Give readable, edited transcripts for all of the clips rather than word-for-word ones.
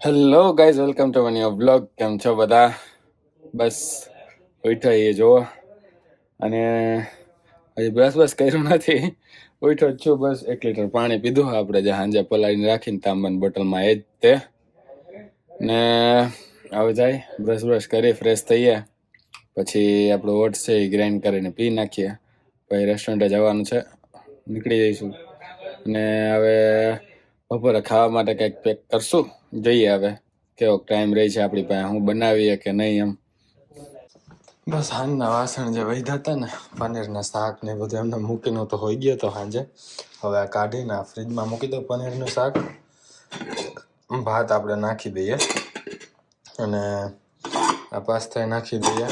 Hello guys, welcome to money blog. કેમ છો બધા? બસ ઉઠો એ જુઓ. અને હજી બસ કર્યું નથી, ઉઠો જ છું. બસ 1 લીટર પાણી પીધું આપણે જે સાંજે પલાળીને રાખીને તાંબાની બોટલમાં, એ જ તે. ને હવે જાય બ્રશ કરી ફ્રેશ થઈએ, પછી આપણું ઓટ્સ છે એ ગ્રાઇન્ડ કરીને પી નાખીએ. પછી રેસ્ટોરન્ટે જવાનું છે, નીકળી જઈશું. અને હવે બપોરે ખાવા માટે કંઈક પેક કરશું, જોઈએ હવે કેવો ટાઈમ રહી છે આપણી પાસે, હું બનાવીએ કે નહીં એમ. બસ સાંજના વાસણ જે વધ્યા હતા ને, પનીરના શાક ને બધું એમને મૂકીને તો હોઈ ગયો તો સાંજે. હવે આ કાઢીને આ ફ્રીજમાં મૂકી દો પનીરનું શાક. ભાત આપણે નાખી દઈએ અને આ પાસ્તા નાખી દઈએ.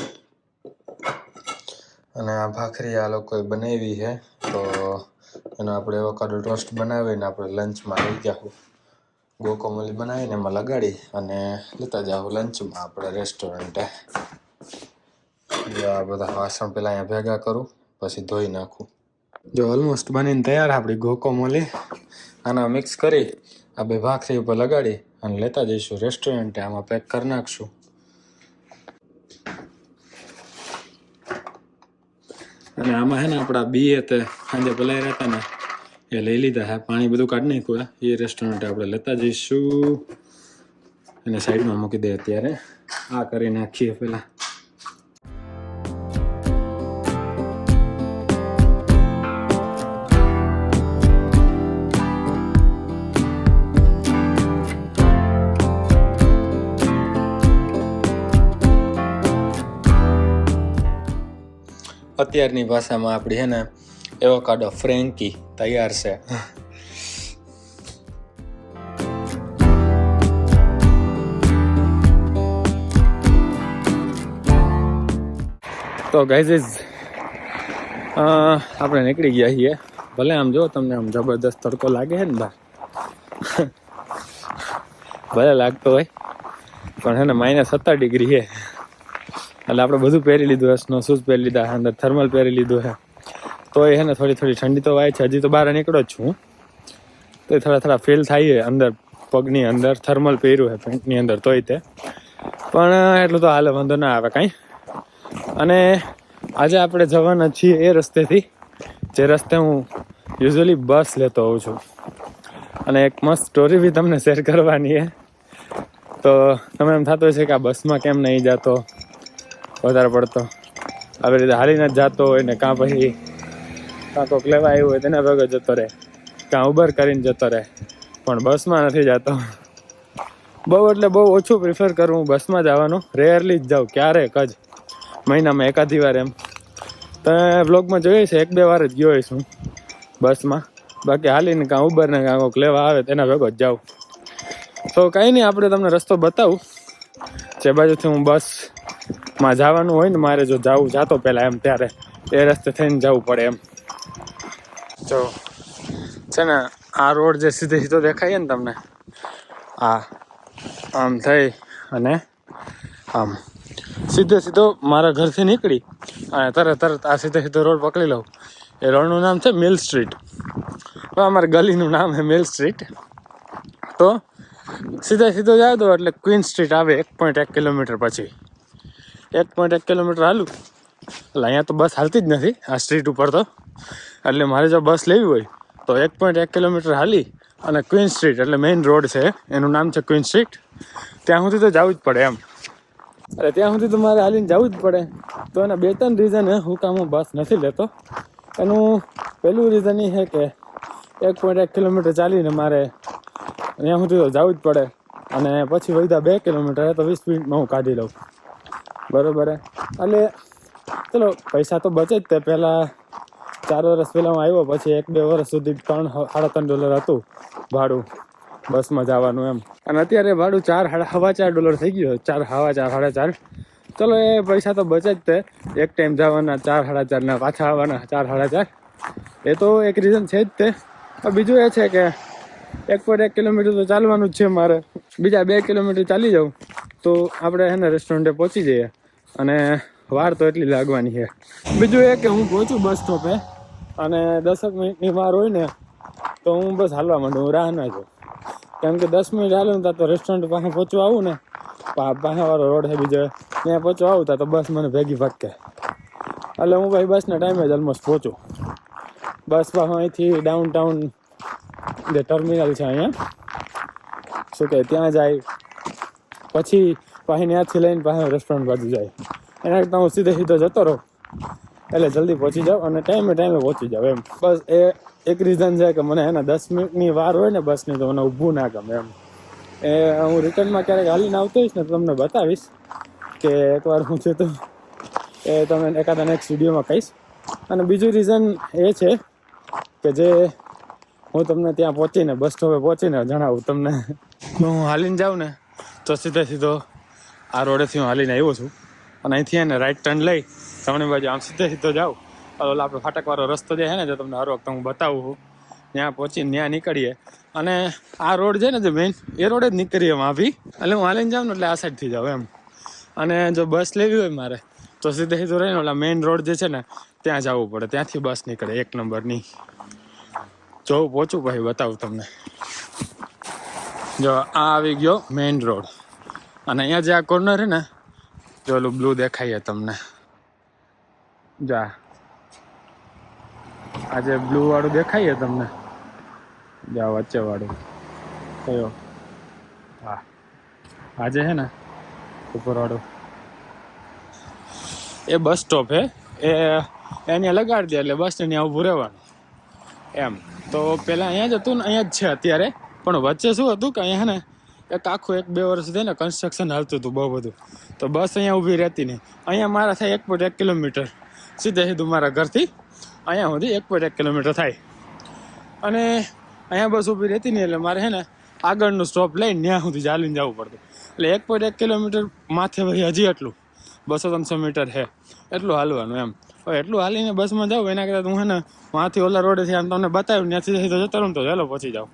અને આ ભાખરી આ લોકોએ બનાવી છે, તો એનો આપણે એવોકાડો ટોસ્ટ બનાવીને આપણે લંચમાં લઈ જાઉં. ગોકોમલી બનાવીને એમાં લગાડી અને લેતા જાઉં લંચમાં આપણે રેસ્ટોરન્ટે. જો આ બધા વાસણ પહેલાં અહીંયા ભેગા કરું, પછી ધોઈ નાખું. જો ઓલમોસ્ટ બનીને તૈયાર આપણી ગોકોમલી. આના મિક્સ કરી આ બે ભાખરી ઉપર લગાડી અને લેતા જઈશું રેસ્ટોરન્ટે. આમાં પેક કરી નાખશું. અને આમાં હે ને આપણા બીએ તે સાંજે પલાળ્યા હતા ને, એ લઈ લીધા હે. પાણી બધું કાઢી નાખ્યું. એ રેસ્ટોરન્ટે આપણે લેતા જઈશું. એને સાઈડમાં મૂકી દઈએ. અત્યારે આ કરી નાખીએ પહેલાં. અત્યારની ભાષામાં આપણી હે ને એવોકાડો ફ્રેન્કી તૈયાર છે. તો ગાઈઝ આપણે નીકળી ગયા છીએ. ભલે આમ જો તમને આમ જબરદસ્ત તડકો લાગે છે ને બહાર, ભલે લાગતો હોય, પણ હે ને -17 ડિગ્રી છે. એટલે આપણે બધું પહેરી લીધું, સ્નો શૂઝ પહેરી લીધા, અંદર થર્મલ પહેરી લીધું છે. તો એ હે ને થોડી ઠંડી તો વાય છે. હજી તો બહાર નીકળો જ છું, તો થોડા ફીલ થાય છે અંદર પગની અંદર. થર્મલ પહેર્યું છે પેન્ટની અંદર, તોય તે પણ એટલું તો હાલે, વાંધો ના આવે કાંઈ. અને આજે આપણે જવાના છીએ એ રસ્તેથી જે રસ્તે હું યુઝ્યુઅલી બસ લેતો હોઉં છું. અને એક મસ્ત સ્ટોરી બી તમને શેર કરવાની છે. તો તમે એમ થતું હશે કે આ બસમાં કેમ નહીં જતો વધારે પડતો, આવી રીતે હાલીને જ જતો હોય ને, કાં પછી કાં કોઈક લેવા આવ્યું હોય તેના ભેગો જતો રહે, કાં ઉબર કરીને જતો રહે. પણ બસમાં નથી જતો. બહુ એટલે બહુ ઓછું પ્રિફર કરું હું બસમાં જવાનું. રેયરલી જ જાઉં, ક્યારેક જ, મહિનામાં એકાદી વાર એમ. તો વ્લોગમાં જોઈએ છે 1-2 વાર જ ગયો હોઈશ હું બસમાં. બાકી હાલીને કાં ઉબર ને કાં કોઈક લેવા આવે તેના ભેગો જ જાઉં. તો કંઈ નહીં, આપણે તમને રસ્તો બતાવું જે બાજુથી હું બસમાં જવાનું હોય ને, મારે જો જાતો પહેલાં એમ, ત્યારે એ રસ્તે થઈને જવું પડે એમ. જો છે ને આ રોડ જે સીધો દેખાય ને તમને, આમ થઈ અને આમ સીધો મારા ઘરથી નીકળી અને તરત આ સીધો રોડ પકડી લઉં. એ રોડનું નામ છે મિલ સ્ટ્રીટ. તો અમારી ગલીનું નામ છે મિલ સ્ટ્રીટ. તો સીધો જાવ દો એટલે ક્વીન સ્ટ્રીટ આવે. 1.1 કિલોમીટર પછી 1.1 કિલોમીટર હાલું એટલે અહીંયા તો બસ હાલતી જ નથી આ સ્ટ્રીટ ઉપર તો. એટલે મારે જો બસ લેવી હોય તો 1.1 કિલોમીટર હાલી અને ક્વીન સ્ટ્રીટ, એટલે મેઇન રોડ છે, એનું નામ છે ક્વીન સ્ટ્રીટ, ત્યાં સુધી તો જવું જ પડે એમ. એટલે ત્યાં સુધી તો મારે હાલીને જવું જ પડે. તો એના 2-3 રીઝન છે હું કામ હું બસ નથી લેતો. એનું પહેલું રીઝન એ છે કે 1.1 કિલોમીટર ચાલીને મારે ત્યાં સુધી તો જવું જ પડે. અને પછી વધ્યા 2 કિલોમીટર તો 20 મિનિટમાં હું કાઢી લઉં, બરાબર. એટલે ચલો પૈસા તો બચે જ. તે પહેલાં 4 વર્ષ પહેલાં હું આવ્યો, પછી 1-2 વર્ષ સુધી $3-3.5 હતું ભાડું બસમાં જવાનું એમ. અને અત્યારે ભાડું $4-4.5 થઈ ગયું. 4-4.5. ચલો એ પૈસા તો બચે જ. તે એક ટાઈમ જવાના 4-4.5 ના પાછા આવવાના 4-4.5. એ તો એક રીઝન છે જ તે. બીજું એ છે કે 1.1 કિલોમીટર તો ચાલવાનું જ છે મારે. બીજા 2 કિલોમીટર ચાલી જાઉં તો આપણે એને રેસ્ટોરન્ટે પહોંચી જઈએ. અને વાર તો એટલી લાગવાની છે. બીજું એ કે હું પહોંચું બસ સ્ટોપે અને 10 મિનિટની વાર હોય ને તો હું બસ હાલવા માંડું, હું રાહ ના જોઉં. કેમ કે 10 મિનિટ હાલું ને તો રેસ્ટોરન્ટ પાસે પહોંચવા આવું ને, પાછાવાળો રોડ છે બીજો, ત્યાં પહોંચવા આવું તો બસ મને ભેગી ફટકે. એટલે હું ભાઈ બસના ટાઈમે જ ઓલમોસ્ટ પહોંચું. બસ પાછું અહીંથી ડાઉનટાઉન જે ટર્મિનલ છે અહીંયા શું કહે ત્યાં જાય, પછી પાછી ત્યાંથી લઈને પાછા રેસ્ટોરન્ટ બાજુ જાય. એના કરતાં હું સીધો જતો રહું એટલે જલ્દી પહોંચી જાઉં અને ટાઈમે પહોંચી જાઉં એમ. બસ એ એક રીઝન છે કે મને એના 10 મિનિટની વાર હોય ને બસની તો મને ઊભું ના ગમે એમ. એ હું રિટર્નમાં ક્યારેક હાલીને આવતો હોઈશ ને તો તમને બતાવીશ કે એકવાર હું છું તો એ તમે એકાદા નેક્સ્ટ વિડીયોમાં કહીશ. અને બીજું રીઝન એ છે કે જે હું તમને ત્યાં પહોંચીને બસ સ્ટોપે પહોંચીને જણાવું તમને. હું હાલીને જાઉં ને તો સીધો આ રોડેથી હું હાલીને આવ્યો છું અને અહીંથી એને રાઈટ ટર્ન લઈ જમણી બાજુ આમ સીધો જાઉં. ઓલો આપણે ફાટકવાળો રસ્તો જે છે ને જે તમને હર વખતે હું બતાવું છું, ત્યાં પહોંચીને ત્યાં નીકળીએ. અને આ રોડ છે ને જે મેઇન એ રોડે જ નીકળીએ એમ આવી. એટલે હું હાલીને જાઉં ને એટલે આ સાઈડથી જાઉં એમ. અને જો બસ લેવી હોય મારે તો સીધો રહીને ઓલા મેઇન રોડ જે છે ને ત્યાં જવું પડે, ત્યાંથી બસ નીકળે 1 નંબરની. જો પહોંચું પછી બતાવું તમને. જો આ આવી ગયો મેઇન રોડ અને અહીંયા જે આ કોર્નર છે ને જો ઓલું બ્લુ દેખાઈએ તમને, જા આ જે બ્લુ વાળું દેખાઈએ તમને, જા વચ્ચે વાળું કયો, હા આજે છે ને ઉપર વાળું એ બસ સ્ટોપ હે. એને લગાડી દે એટલે બસ ને ત્યાં ઊભું રહેવાનું એમ. તો પહેલાં અહીંયા જ હતું ને અહીંયા જ છે અત્યારે, પણ વચ્ચે શું હતું કે અહીંયા ને એક આખું 1-2 વર્ષ થઈને કન્સ્ટ્રક્શન હાલતું હતું બહુ બધું, તો બસ અહીંયા ઊભી રહેતી નહીં. અહીંયા મારા થાય 1.1 કિલોમીટર સીધું મારા ઘરથી અહીંયા સુધી 1.1 કિલોમીટર થાય. અને અહીંયા બસ ઊભી રહેતી નહીં એટલે મારે છે ને આગળનું સ્ટોપ લઈને ત્યાં સુધી ચાલીને જવું પડતું. એટલે 1.1 કિલોમીટર માથે ભાઈ હજી એટલું 200-300 મીટર છે એટલું હાલવાનું એમ. હવે એટલું હાલીને બસમાં જાઉં એના કરતાં હું છે ને વાંથી ઓલા રોડેથી આમ તમને બતાવ્યું ત્યાંથી સીધો જતો રહું તો વહેલો પહોંચી જાઉં.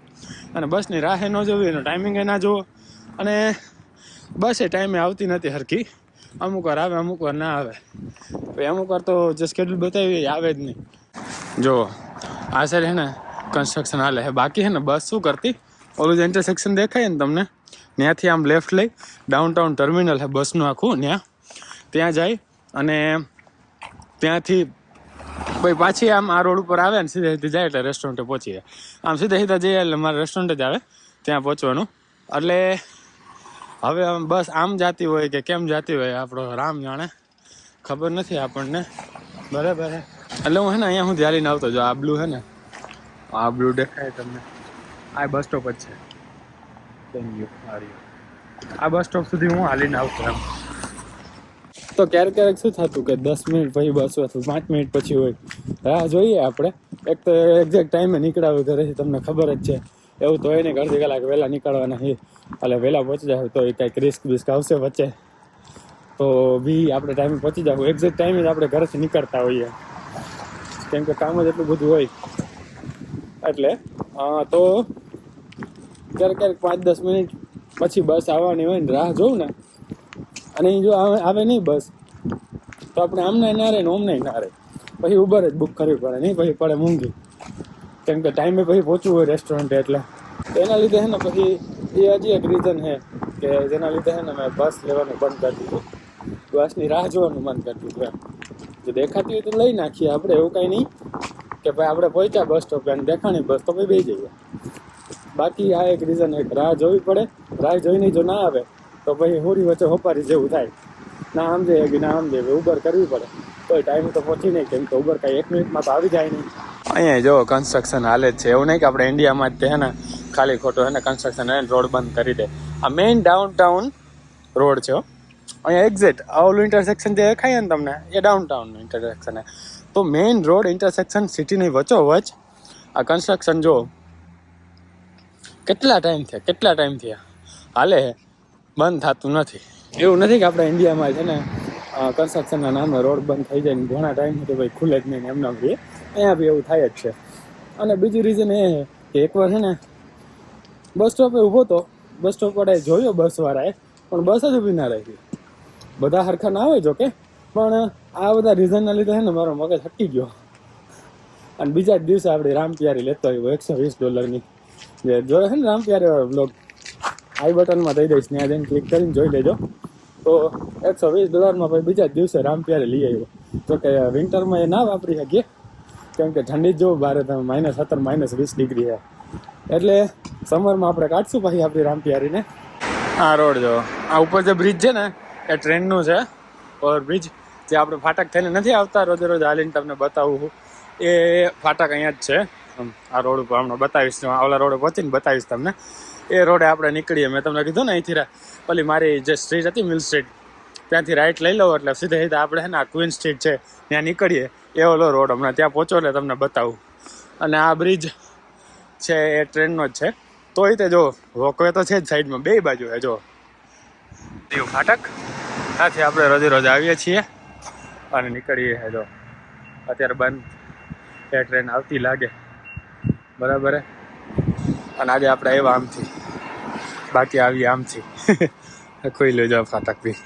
અને બસની રાહે ન જોવી, એનો ટાઈમિંગ ના જુઓ. અને બસ એ ટાઈમે આવતી નથી હરખી, અમુક વાર આવે અમુક વાર ના આવે. ભાઈ અમુક વાર તો જે સ્કેડ્યુલ બતાવી એ આવે જ નહીં. જો આ સાઈડ છે ને કન્સ્ટ્રક્શન હાલે છે, બાકી છે ને બસ શું કરતી ઓલું જે ઇન્ટરસેક્શન દેખાય ને તમને ત્યાંથી આમ લેફ્ટ લઈ ડાઉનટાઉન ટર્મિનલ છે બસનું આખું, ત્યાં જાય અને ત્યાંથી ભાઈ પાછી આમ આ રોડ ઉપર આવે ને સીધે જાય એટલે રેસ્ટોરન્ટે પહોંચીએ. આમ સીધા જઈએ એટલે મારે રેસ્ટોરન્ટ જ આવે ત્યાં પહોંચવાનું. એટલે હવે બસ આમ જાતી હોય કે કેમ જાતી હોય આપણો રામ જાણે, ખબર નથી આપણને. બરાબર. એટલે હું છે ને અહીંયા હું ધ્યાન આવતો જો આ બ્લુ છે ને, આ બ્લુ દેખાય તમને, આ બસ સ્ટોપ જ છે. આ બસ સ્ટોપ સુધી હું હાલીને આવતો એમ. તો ક્યારેક શું થતું કે 10 મિનિટ પછી બસ અથવા 5 મિનિટ પછી હોય, રાહ જોઈએ આપણે. એક તો એક્ઝેક્ટ ટાઈમે નીકળાવે ઘરેથી તમને ખબર જ છે, એવું તો હોય ને અડધી કલાક વહેલા નીકળવાના છે એટલે વહેલા પહોંચી જાય તો એ કાંઈક રિસ્ક આવશે વચ્ચે તો બી આપણે ટાઈમે પહોંચી જાવ. એક્ઝેક્ટ ટાઈમે જ આપણે ઘરેથી નીકળતા હોઈએ કેમ કે કામ જ એટલું બધું હોય. એટલે તો ક્યારેક 5-10 મિનિટ પછી બસ આવવાની હોય ને રાહ જોઉં ને, અને જો આવે નહીં બસ તો આપણે આમને ના રહે ને ઓમને ના રહે, પછી ઉબર જ બુક કરવી પડે, નહીં પછી પડે મોંઘી. કેમ કે ટાઈમે પછી પહોંચવું હોય રેસ્ટોરન્ટે. એટલે એના લીધે છે ને પછી એ હજી એક રીઝન છે કે જેના લીધે છે ને મેં બસ લેવાનું બંધ કરી દીધું, બસની રાહ જોવાનું બંધ કરી દીધું એમ. જો દેખાતી હોય તો લઈ નાખીએ આપણે, એવું કાંઈ નહીં કે ભાઈ આપણે પહોંચ્યા બસ સ્ટોપે અને દેખાણી બસ તો ભાઈ બેસી જઈએ. બાકી આ એક રીઝન એક રાહ જોવી પડે, રાહ જોઈને જો ના આવે તો પછી હોરી વચ્ચે હોપારી જેવું થાય, ના આમ જાય કે ના આમ જાય, ઉબર કરવી પડે તો ટાઈમ તો પહોંચી નહીં, કેમ કે ઉબર કાંઈ 1 મિનિટમાં તો આવી જાય નહીં. અહીંયા જો કન્સ્ટ્રક્શન હાલે જ છે, એવું નહીં કે આપણે ઇન્ડિયામાં જ તે હે ને ખાલી ખોટો હે ને કન્સ્ટ્રક્શન હે રોડ બંધ કરી દે. આ મેઇન ડાઉનટાઉન રોડ છે અહીંયા એક્ઝેક્ટ ઓલું ઇન્ટરસેક્શન જે દેખાય ને તમને એ ડાઉનટાઉનનું ઇન્ટરસેક્શન હે. તો મેઇન રોડ ઇન્ટરસેક્શન સિટીની વચ્ચોવચ આ કન્સ્ટ્રક્શન જો કેટલા ટાઈમથી હાલે હે, બંધ થતું નથી. એવું નથી કે આપણે ઇન્ડિયામાં છે ને કન્સ્ટ્રક્શનના નામે રોડ બંધ થઈ જાય ને ઘણા ટાઈમ તો ભાઈ ખુલે જ નહીં એમના બી, અહીંયા બી એવું થાય જ છે. અને બીજું રીઝન એ કે એકવાર છે ને બસ સ્ટોપે ઊભો તો, બસ સ્ટોપ વાળાએ જોયો બસવાળાએ, પણ બસ જ ઊભી ના રહી. બધા હરખા ના હોય જો કે, પણ આ બધા રીઝનના લીધે છે ને મારો મગજ હટી ગયો. અને બીજા જ દિવસે આપણે રામપિયારી લેતો આવ્યો $120ની, જે જોડે છે ને રામપ્યારે બ્લોગ આઈ બટનમાં દઈ દઈશ, ત્યાં જઈને ક્લિક કરીને જોઈ લેજો. તો $120 ભાઈ બીજા જ દિવસે રામપ્યારે લઈ આવ્યો. તો કે વિન્ટરમાં એ ના વાપરી શકીએ કેમ કે ઠંડી જ જો બહાર -17 -20 ડિગ્રી છે, એટલે સમરમાં આપણે કાઢશું પછી આપણી રામપ્યારીને. આ રોડ જો, આ ઉપર જે બ્રિજ છે ને એ ટ્રેનનું છે, ઓવરબ્રિજ જે આપણે ફાટક થઈને નથી આવતા રોજે રોજ હાલીને તમને બતાવું, એ ફાટક અહીંયા જ છે. આ રોડ ઉપર હમણાં બતાવીશ, ઓલા રોડે પહોંચીને બતાવીશ તમને. એ રોડે આપણે નીકળીએ, મેં તમને કીધું ને અહીંથી પેલી મારી જે સ્ટ્રીટ હતી મિલ સ્ટ્રીટ, ત્યાંથી રાઈટ લઈ લો એટલે સીધે આપણે છે ને આ ક્વીન સ્ટ્રીટ છે ત્યાં નીકળીએ. એ ઓલો રોડ હમણાં ત્યાં પહોંચો એટલે તમને બતાવું. અને આ બ્રિજ છે એ ટ્રેનનો જ છે, તોય તે જો રોકવે તો છે જ સાઈડમાં, બે બાજુ છે જો દીવ ફાટક. ત્યાંથી આપણે રોજે રોજ આવીએ છીએ અને નીકળીએ. જો અત્યારે બંધ એ ટ્રેન આવતી લાગે, બરાબર. અને આજે આપણે આવ્યા આમથી, બાકી આવીએ આમથી. ખોઈ લેજો ફાટક બી.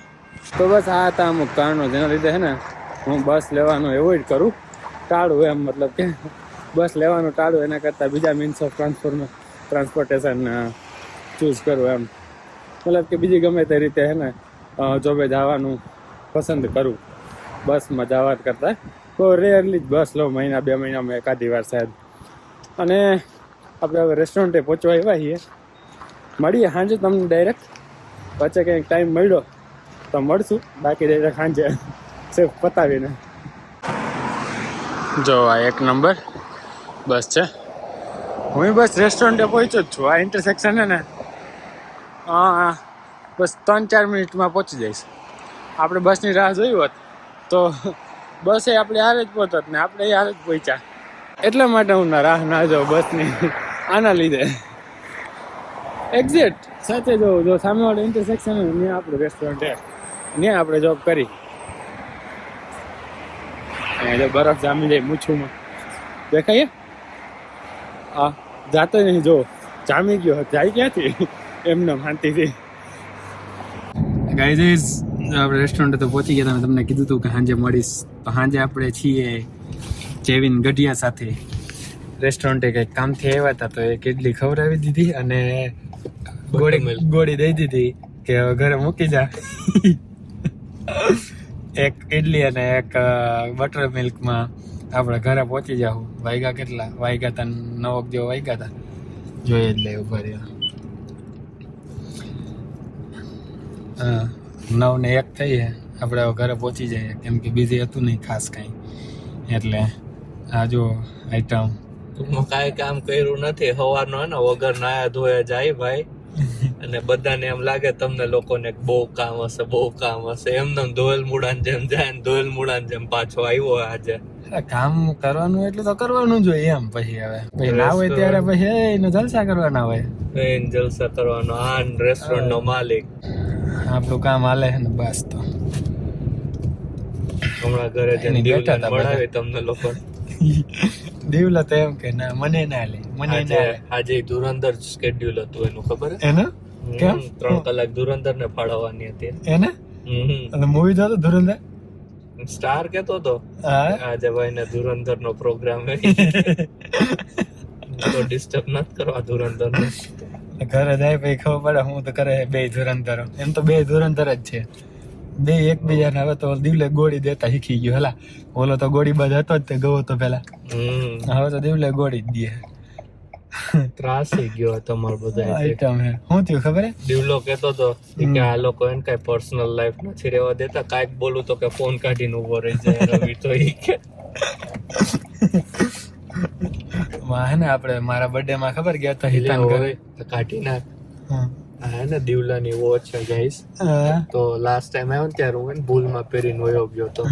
તો બસ આ હતા અમુક કારણો જેના લીધે છે ને હું બસ લેવાનું એવોઇડ કરું, ટાળું એમ, મતલબ કે બસ લેવાનું ટાળું, એના કરતાં બીજા મીન્સ ઓફ ટ્રાન્સપોર્ટેશન ચૂઝ કરું એમ. મતલબ કે બીજી ગમે તે રીતે છે ને જોબે જવાનું પસંદ કરું બસમાં જવા કરતાં. તો રેરલી જ બસ લો, મહિના 2 મહિનામાં એકાદી વાર સાહેબ. અને આપણે હવે રેસ્ટોરન્ટે પહોંચવા આવ્યા છીએ, મળીએ સાંજે તમને ડાયરેક્ટ. વચ્ચે કંઈક ટાઈમ મળ્યો તો મળશું, બાકી ડાયરેક્ટ સાંજે સેફ પતાવીને. જો આ 1 નંબર બસ છે, હું બસ રેસ્ટોરન્ટે પહોંચ્યો જ છું. આ ઇન્ટરસેક્શન છે ને હા બસ 3-4 મિનિટમાં પહોંચી જઈશ. આપણે બસની રાહ જોઈ હોત તો બસે આપણે હારે જ પહોંચત ને આપણે એ હારે જ પહોંચ્યા. એટલા માટે હું રાહ ના જાઉં બસની, આના લીધે. એક્ઝેક્ટ સાથે જો સામેવાળું ઇન્ટરસેક્શન હોય ત્યાં આપણું રેસ્ટોરન્ટ છે, ત્યાં આપણે જોબ કરી. જો બરફ જામી જાય મૂછુંમાં, દેખાય હા જાતો નહીં, જો જામી ગયો, જાય ક્યાંથી એમને શાંતિથી. ગાઈઝ આપણે રેસ્ટોરન્ટ તો પહોંચી ગયા, તમે તમને કીધું હતું કે સાંજે મળીશ. તો સાંજે આપણે છીએ જેવિન ગઢિયા સાથે રેસ્ટોરન્ટે કંઈક કામથી આવ્યા હતા, તો એક ઇડલી ખવડાવી દીધી અને ગોળી દઈ દીધી કે ઘરે મૂકી જા. એક ઇડલી અને એક બટર મિલ્કમાં આપણે ઘરે પહોંચી જાઉં. વાગ્યા કેટલા વાગ્યા હતા? 9 જેવો વાગ્યા હતા, જોઈએ જ લે ઉભા રહ્યા. 9:01 થઈ છે, આપણે ઘરે પહોંચી જઈએ કેમ કે બીજી હતું નહીં ખાસ કાંઈ. એટલે આ જો આઈટમ કાંઈ કામ કર્યું નથી, સવારનો ને વગર નાયા ધોયા જાય ભાઈ. અને બધાને એમ લાગે તમને લોકોને બહુ કામ હશે, એમને ધોયેલ મૂળાની જેમ જાય ને ધોયેલ મૂળાની જેમ પાછો આવ્યો આજે. કામ કરવાનું એટલે તો કરવાનું જ હોય એમ. પછી હવે ના હોય ત્યારે પછી એને જલસા કરવાના હોય, જલસા કરવાનો. આ રેસ્ટોરન્ટ નો માલિક, આપણું કામ હાલે છે ને બસ. તો હમણાં ઘરે જઈને દીવલાને મળાવે તમને લોકો. દીવલા તો એમ કે ના મને ના લે, મને ના લે. આજે ધુરંધર સ્કેડ્યુલ હતું એનું, ખબર હે એને? કેમ 3 કલાક ધુરંધર ને ફાળવવાની હતી એને? અને મૂવી જોતો ધુરંધર? સ્ટાર કેતો તો આજે ભાઈ ને ધુરંધર નો પ્રોગ્રામ તો ડિસ્ટર્બ નથી કરવા ધુરંધર ને. ઘરે જાય પછી ખબર પડે હું તો કરે બે ધુરંધરો. એમ તો બે ધુરંધર જ છે, બે એકબીજાને. હવે તો દિવલે ગોળી દેતા શીખી ગયો. હલા ઓલો તો ગોળી બાજ હતો જ તે ગવો તો પેલા, હવે તો દિવલે ગોળી જ દે. ત્રાસી ગયો તમારો બધા આઈટમ હે. શું થયું ખબર હે? દિવલો કેતો તો કે આ લોકો એને કઈ પર્સનલ લાઈફ નથી રહેવા દેતા, કાંઈક બોલું તો કે ફોન કાઢીને ઉભો રહી જાય. રવિ તો ઈ કે હે ને આપણે મારા બર્થડે માં ખબર ગયા હતા હિતાન ઘરે કાઢી નાખ. હા ને દિવલાની વોચ છે ગાઈસ. તો લાસ્ટ ટાઈમ આવ્યો ને ત્યારે હું ભૂલમાં પહેરીને વયો ગયો તો.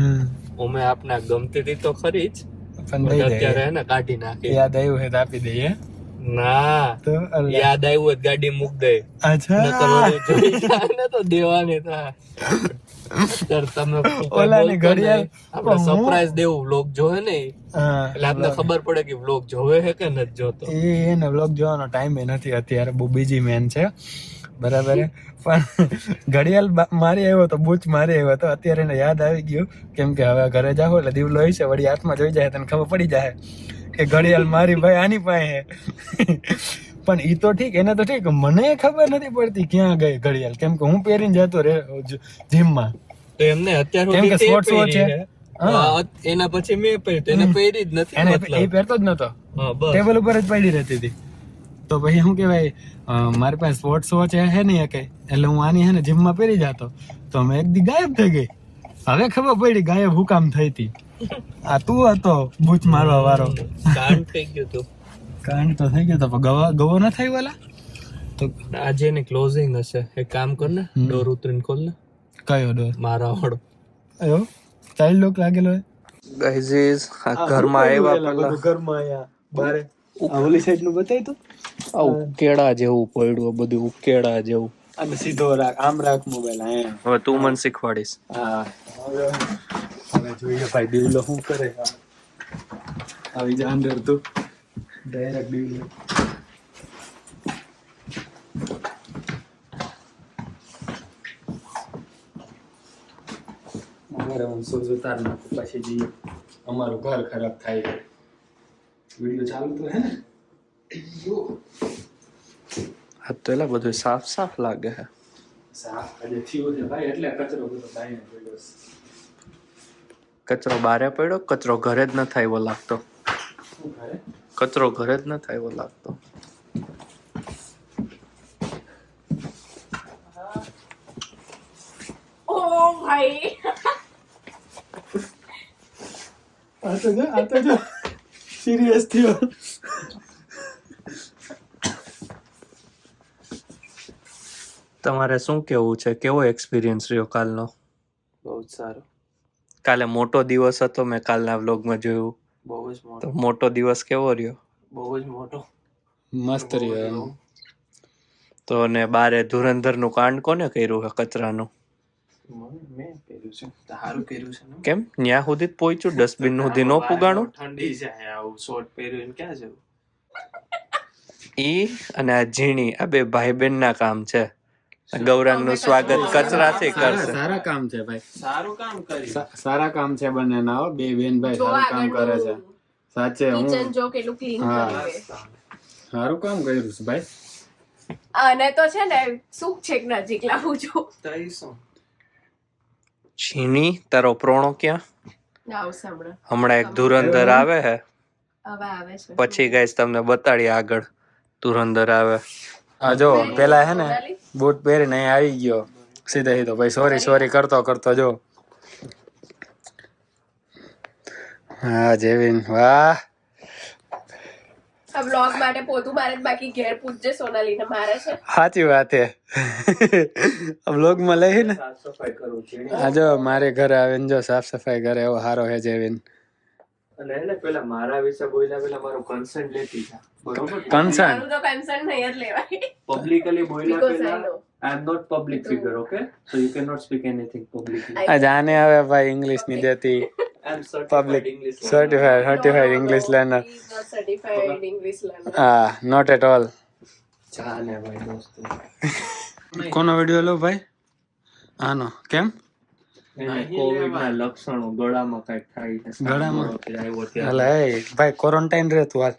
અમે આપને ગમતી હતી તો ખરી જ, પણ અત્યારે હે ને કાઢી નાખી. યાદ આવ્યું હે તો આપી દઈએ. ના તો યાદ આવ્યું હોય ગાડી મૂક દે. અચ્છા તો દેવાની થાય. અત્યારે તમે ઓલાની ઘડિયાળ આપણે સરપ્રાઈઝ દેવું વ્લોગ જોવે ને એટલે આપને ખબર પડે કે વ્લોગ જોવે છે કે નથી જોતો. એને વ્લોગ જોવાનો ટાઈમ નથી અત્યારે, બહુ બીજી મેન છે, બરાબર. પણ ઘડિયાળ મારી આવ્યો તો બૂચ મારી આવ્યો તો અત્યારે એને યાદ આવી ગયું કેમ કે હવે ઘરે જાવ એટલે દીવલો હોય છે વળી હાથમાં જોઈ જાય તને ખબર પડી જાય કે ઘડિયાળ મારી ભાઈ આની પાસે. પણ ઈ તો ઠીક, એને તો ઠીક, મને ખબર નથી પડતી ક્યાં ગઈ ઘડિયાળ, કેમ કે હું પહેરીને જતો રે જીમમાં. તો એમને અત્યાર કેમ કે સુધી sports watch છે. એના પછી મેં પહેર્યું તો એને પહેરી જ નથી એને મતલબ. એ પહેરતો જ નતો, હા બસ ટેબલ ઉપર જ પડી રહેતી હતી. તો પછી શું કહેવાય, મારી પાસે સ્પોર્ટ્સ વોચ હે નહીં કઈ, એટલે હું આની હે ને જીમમાં પહેરી જતો, તો મેં એક દી ગાયબ થઈ ગઈ. હવે ખબર પડી ગાયબ હું કામ થઈ હતી. આ તું હતો બૂચ મારવા વાળો. કાંડ થઈ ગયું તું. કાંડ તો થઈ ગયો તો, પણ ગવો ન થાય વાલા. તો આજે એની ક્લોઝિંગ હશે, એક કામ કર ને, ડોર ઉતરીને ખોલ ને. કયો ડોર? મારા વાળો. અયો ચાઇલ્ડ લોક લાગેલો હે. ગાઈઝ આ ઘરમાં આવ્યા પહેલા ઘરમાં આયા બારે ઓલી સાઈડ નું બતાય તો ઉકેડા જેવું પડ્યું બધું, ઉકેડા જેવું. અને સીધો રાખ, આમ રાખ મોબાઈલ. અહીંયા હવે તું મને શીખવાડીશ. હા હવે જોઈએ ભાઈ દીવલો શું કરે. આવી જા અંદર તું ડાયરેક્ટ દીવલો. અમારે હું શૂઝ ઉતાર નાખું પછી જઈએ, અમારું ઘર ખરાબ થાય છે. વિડીયો ચાલુ તો હે ને? આ તો એલા બધું સાફ સાફ લાગે છે. સાફ આજે થયું છે ભાઈ, એટલે કચરો બધો બાઈને પડ્યો છે. કચરો બારે પડ્યો, કચરો ઘરે જ ન થાય એવો લાગતો. શું કરે? કચરો ઘરે જ ન થાય એવો લાગતો. ઓ ભાઈ આ તો જો સિરિયસ થયો. તમારે શું કેવું છે, કેવો એક્સપિરિયન્સ રહ્યો કાલનો? બહુ જ સારો, કાલે મોટો દિવસ હતો, મેં કાલના વ્લોગમાં જોયું. બહુ જ મોટો, તો મોટો દિવસ કેવો રહ્યો? બહુ જ મોટો, મસ્ત રહ્યો. તો ને બારે ધુરંધરનું કાંડ કોને કર્યું છે કચરાનું? મેં કર્યું છે, સારું કર્યું છે ને. કેમ ન્યા સુધી જ પહોંચ્યું, ડસ્ટબિન સુધી ન પુગાણું? ઠંડી છે, આવું શોર્ટ પહેર્યું ક્યાં જવું? ઈ અને આ ઝીણી, આ બે ભાઈ બહેન ના કામ છે. ગૌરાંગ નું સ્વાગત કચરાથી કરશે. સારા કામ છે ભાઈ, સારું કામ કર્યું. સારા કામ છે બંને ના. બે બેન ભાઈ સારું કામ કરે છે. સાચે હું કિચન જો કેટલું ક્લીન હા. કર્યું છે. સારું કામ કર્યું છે ભાઈ. અને તો છે ને સુખ છે કે નજીક લાવું છું. તઈ શું? ઝીણી તારો પ્રોણો ક્યાં? આવશે હમણાં. હમણાં એક ધુરંધર આવે છે, હવે આવે છે. પછી ગાઈસ તમને બતાડીએ આગળ ધુરંધર આવે. આ જો પેલા હે ને બૂટ પહેરીને અહીં આવી ગયો સીધે સીધો, ભાઈ સોરી સોરી કરતો કરતો જો. હા જેવિન વાહ. આ બ્લોગ માટે પોતું મારે જ બાકી ઘેર પૂછજે સોનાલીને મારે છે. સાચી વાત હે. વ્લોગ માં લઈ ને સાફ સફાઈ કરું છું. આ જો મારે ઘરે આવીને જો સાફ સફાઈ કરે એવો હારો હે જેવિન. અને એને પેલા મારા વિશે બોલ્યા પેલા મારું કન્સર્ન લેતી જા, બરોબર? કન્સર્ન મારું તો કન્સર્ન નહીં જ લેવાય. પબ્લિકલી બોલ્યા Because I પેલા know. I am not public figure, okay? So you cannot speak anything publicly. આ જાને હવે ભાઈ ઇંગ્લિશ ની દેતી. I am certified Public English learner. certified English learner. He is not certified English learner. હા not at all. જાને ભાઈ દોસ્તો. કોનો વિડિયો લો ભાઈ? આનો કેમ? એને કોવિડના લક્ષણો ગળામાં કઈક થાય છે. ગળામાં? આવ્યો ત્યારે. અલા એ ભાઈ ક્વોરન્ટાઇન રહે તું હાલ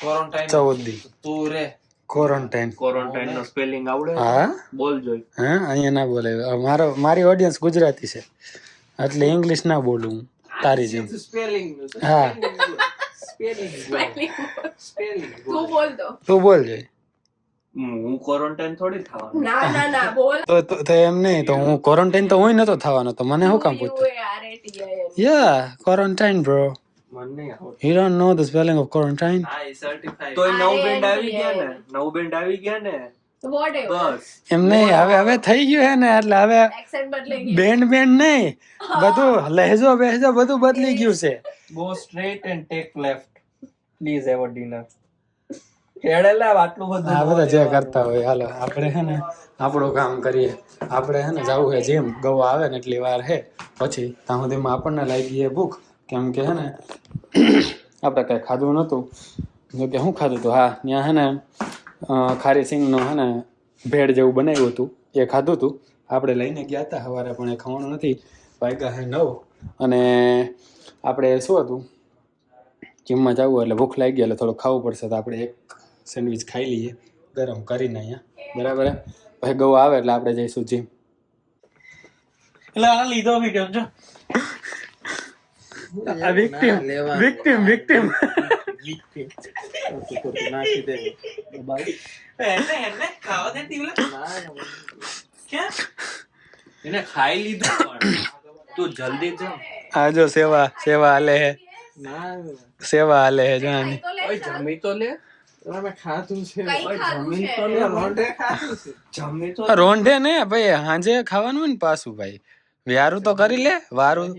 ક્વોરન્ટાઇન 14 દી તું રે. ક્વોરન્ટાઇન. ક્વોરન્ટાઇન નો સ્પેલિંગ આવડે? હા બોલ જોઈ. હા અહીંયા ના બોલે. મારી ઓડિયન્સ ગુજરાતી છે એટલે ઇંગ્લિશ ના બોલું હું તારી જેમ. સ્પેલિંગ હા સ્પેલિંગ સ્પેલિંગ તું બોલ તો. તું બોલ જોઈ. હું ક્વોરન્ટાઇન થોડી થવાનું. ના બોલ. તો એમ નહીં તો હું ક્વોરન્ટાઇન તો હું નતો થવાનો, તો મને શું કામ પૂછતું? યા ક્વોરન્ટાઇન બ્રો. મને નહીં આવડે. You don't know the spelling of quarantine? હા એ સર્ટિફાઈડ. તોય નવ બેન્ડ આવી ગયા ને, નવ બેન્ડ આવી ગયા ને બસ. એમ નહીં, હવે થઈ ગયું હે ને એટલે હવે બેન્ડ નહીં, બધું લહેજો બેહજો બધું બદલી ગયું છે. Go straight and take left please have a dinner. કેડેલા આટલું બધું આ બધા જે કરતા હોય હાલો આપણે હે ને આપણું કામ કરીએ. આપણે હે ને જવું હે જેમ ગવો આવે ને એટલી વાર હે, પછી ત્યાં સુધીમાં આપણને લાગી ગઈ ભૂખ, કેમ કે હે ને આપણે કઈ ખાધું નતું. જો કે શું ખાધું હતું? હા ત્યાં હે ને ખારી સિંગનો હે ને ભેળ જેવું બનાવ્યું હતું, એ ખાધું હતું. આપણે લઈને ગયા હતા સવારે પણ એ ખાવાનું નથી. વાગ્યા હે 9 અને આપણે શું હતું જીમમાં જવું એટલે ભૂખ લાગી એટલે થોડું ખાવું પડશે, તો આપણે એક સેન્ડવિચ ખાઈ લઈએ ગરમ કરીને અહીંયા બરાબર હે? પછી ગૌ આવે એટલે આપણે જઈશું જીમ. એટલે આ લીધો વિડિયો જો આ વિક્ટિમ વિક્ટિમ એને ખાવા દે તીવલા એને ખાઈ લીધું પણ તું જલ્દી જા. આ જો સેવા હાલે હે સેવા હાલે હે જાની ઓય જમી તો લે. કઈ ખાધું છે? રોંઢે ને ભાઈ હાંજે ખાવાનું હોય ને પાછું ભાઈ વ્યારું તો કરી લે વારું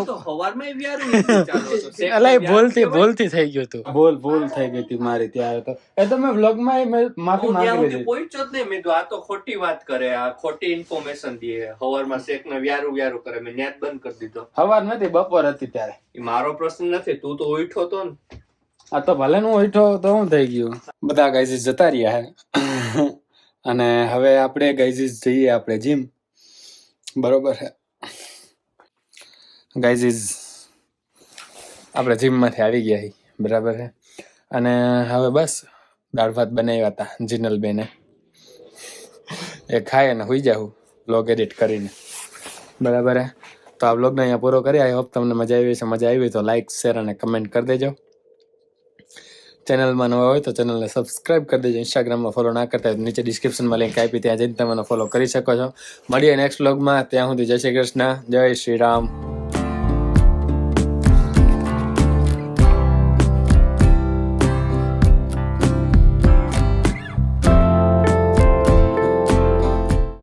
તો હવારમાં વ્યારું ચાલો તો શેક અલા એ ભૂલથી થઈ ગયું હતું ભૂલ થઈ ગઈ હતી મારી ત્યારે તો એ તો મેં વ્લોગમાં માફી માંગી લીધી પહોંચ્યો જ નહીં. મેં તો આ તો ખોટી વાત કરે, આ ખોટી ઇન્ફોર્મેશન દે. હવારમાં શેક ને વ્યારું કરે. મેં નેટ બંધ કરી દીધો. સવાર નથી બપોર હતી ત્યારે. એ મારો પ્રશ્ન નથી. તું તો ઉઠ્યો તો ને. આ તો ભલે નું ઉઠો તો શું થઈ ગયું. બધા ગાઈઝીસ જતા રહ્યા હે અને હવે આપણે ગાઈઝીસ જઈએ આપણે જીમ બરોબર છે ગાઈઝીસ. આપણે જીમમાંથી આવી ગયા છીએ બરાબર છે અને હવે બસ દાળ ભાત બનાવ્યા હતા જીનલબેને એ ખાય ને હોઈ જાઉં વ્લોગ એડિટ કરીને બરાબર છે. તો આ વ્લોગને અહીંયા પૂરો કરી. આઈ હોપ તમને મજા આવી છે. મજા આવી તો લાઈક શેર અને કમેન્ટ કરી દેજો. ચેનલમાં નવા હોય તો ચેનલને સબસ્ક્રાઇબ કરી દેજો. ઇન્સ્ટાગ્રામમાં ફોલો ના કરતા હોય નીચે ડિસ્ક્રિપ્શનમાં લિંક આપી ત્યાં જઈને તમે ફોલો કરી શકો છો. મળીએ નેક્સ્ટ વ્લોગમાં. ત્યાં સુધી જય શ્રી કૃષ્ણ, જય શ્રી રામ.